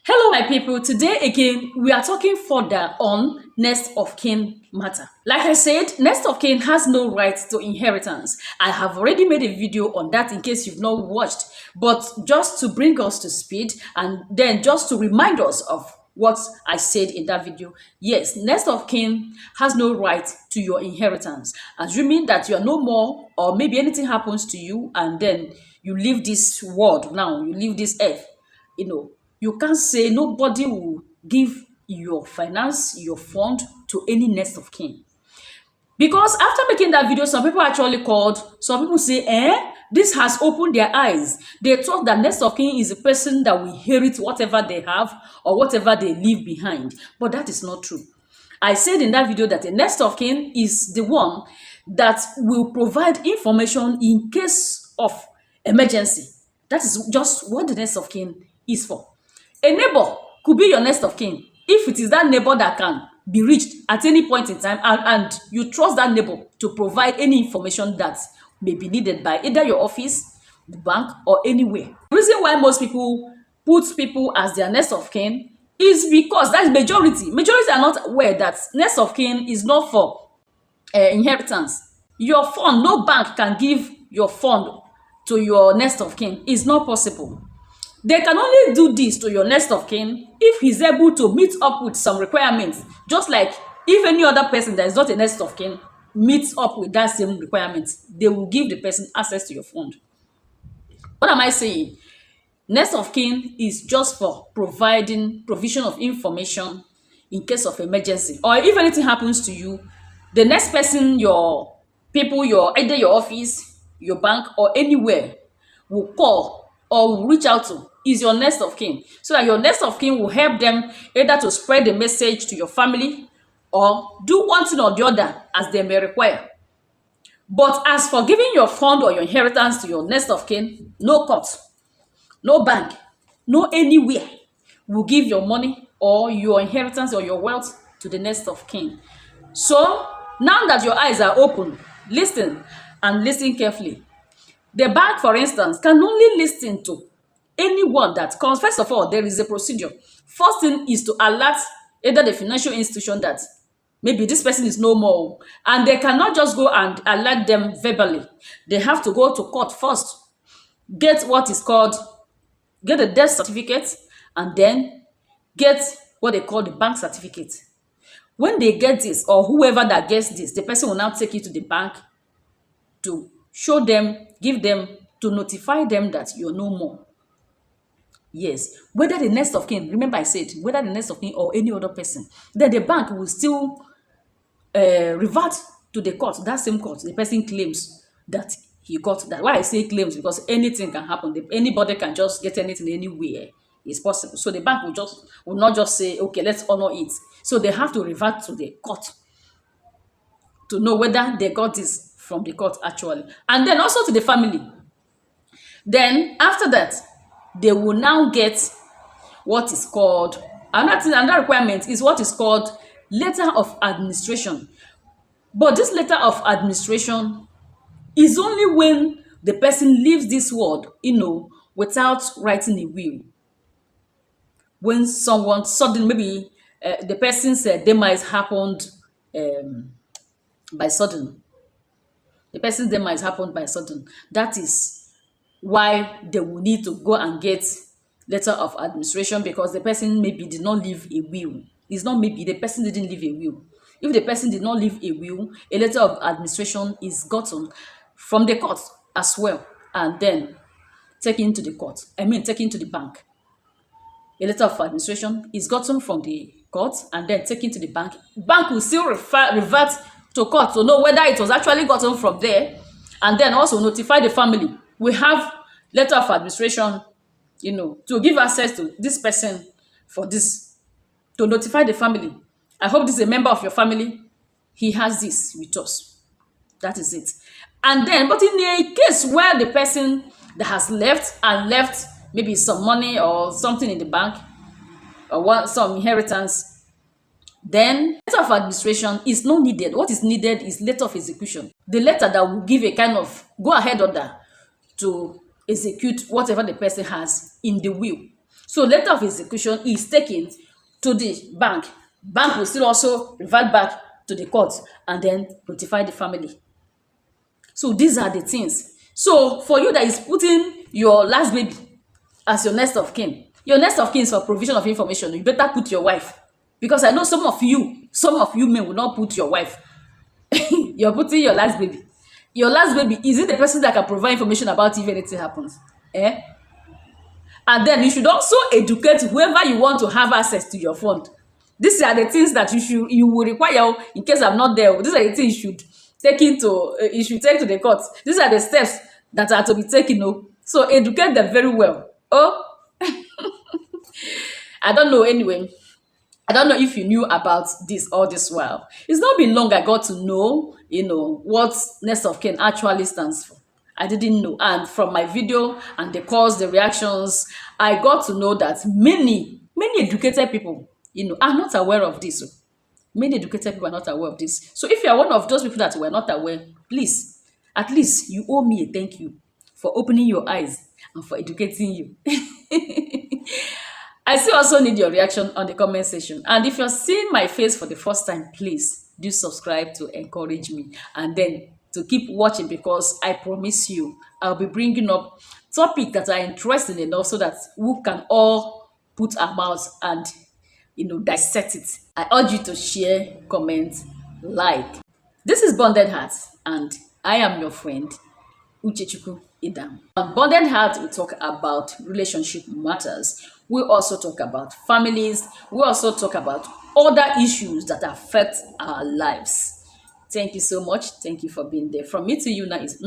Hello, my people. Today again, we are talking further on next of kin matter. Like I said, next of kin has no right to inheritance. I have already made a video on that in case you've not watched. But just to bring us to speed and then just to remind us of what I said in that video. Yes, next of kin has no right to your inheritance. Assuming that you are no more or maybe anything happens to you and then you leave this world now, you leave this earth, you can't say nobody will give your finance, your fund to any next of kin. Because after making that video, some people actually called, some people say, this has opened their eyes. They thought that next of kin is a person that will inherit whatever they have or whatever they leave behind. But that is not true. I said in that video that a next of kin is the one that will provide information in case of emergency. That is just what the next of kin is for. A neighbor could be your next of kin if it is that neighbor that can be reached at any point in time and you trust that neighbor to provide any information that may be needed by either your office, the bank, or anywhere. The reason why most people put people as their next of kin is because that's majority. Majority are not aware that next of kin is not for inheritance. Your fund, no bank can give your fund to your next of kin. It's not possible. They can only do this to your next of kin if he's able to meet up with some requirements. Just like if any other person that is not a next of kin meets up with that same requirements, they will give the person access to your fund. What am I saying? Next of kin is just for provision of information in case of emergency. Or if anything happens to you, the next person your people, either your office, your bank, or anywhere will call or will reach out to is your next of kin, so that your next of kin will help them either to spread the message to your family or do one thing or the other as they may require. But as for giving your fund or your inheritance to your next of kin, no court, no bank, no anywhere will give your money or your inheritance or your wealth to the next of kin. So now that your eyes are open, listen and listen carefully. The bank, for instance, can only listen to anyone that comes. First of all, there is a procedure. First thing is to alert either the financial institution that maybe this person is no more, and they cannot just go and alert them verbally. They have to go to court first, get a death certificate, and then get what they call the bank certificate. When they get this, or whoever that gets this, the person will now take it to the bank to show them, give them, to notify them that you're no more. Yes, whether the next of kin, remember I said, whether the next of kin or any other person, then the bank will still revert to the court, that same court. The person claims that he got that. Why I say claims? Because anything can happen. Anybody can just get anything anywhere. It's possible. So the bank will not just say, okay, let's honor it. So they have to revert to the court to know whether they got this from the court actually. And then also to the family. Then after that, they will now get what is called, another requirement is what is called letter of administration. But this letter of administration is only when the person leaves this world, without writing a will. When someone suddenly, maybe the person's demise happened by sudden. The person's demise happened by sudden. That is why they will need to go and get letter of administration, because the person maybe did not leave a will. It's not maybe, the person didn't leave a will. If the person did not leave a will, a letter of administration is gotten from the court as well, and then taken to the bank. A letter of administration is gotten from the court and then taken to the bank. Bank will still revert to court to know whether it was actually gotten from there, and then also notify the family. We have letter of administration, to give access to this person for this, to notify the family. I hope this is a member of your family. He has this with us. That is it. And then, but in a case where the person that has left maybe some money or something in the bank or some inheritance, then letter of administration is not needed. What is needed is letter of execution. The letter that will give a kind of go-ahead order to execute whatever the person has in the will. So letter of execution is taken to the bank. Bank will still also revert back to the court and then notify the family. So these are the things. So for you that is putting your last baby as your next of kin, your next of kin is for provision of information. You better put your wife, because I know some of you men will not put your wife. You're putting your last baby. Your last baby, is it the person that can provide information about if anything happens? Eh? And then you should also educate whoever you want to have access to your fund. These are the things that you will require in case I'm not there. These are the things you should take to the court. These are the steps that are to be taken. Oh. So educate them very well. Oh, I don't know anyway. I don't know if you knew about this all this while. It's not been long I got to know, what next of kin actually stands for. I didn't know. And from my video and the calls, the reactions, I got to know that many educated people, are not aware of this. Oh. Many educated people are not aware of this. So if you are one of those people that were not aware, please, at least you owe me a thank you for opening your eyes and for educating you. I still also need your reaction on the comment section. And if you're seeing my face for the first time, please do subscribe to encourage me and then to keep watching, because I promise you I'll be bringing up topics that are interesting enough so that we can all put our mouths and dissect it. I urge you to share, comment, like. This is Bonded Heart and I am your friend Uchechukwu Idam. On Bonded Heart, we talk about relationship matters. We also talk about families. We also talk about other issues that affect our lives. Thank you so much. Thank you for being there. From me to you now is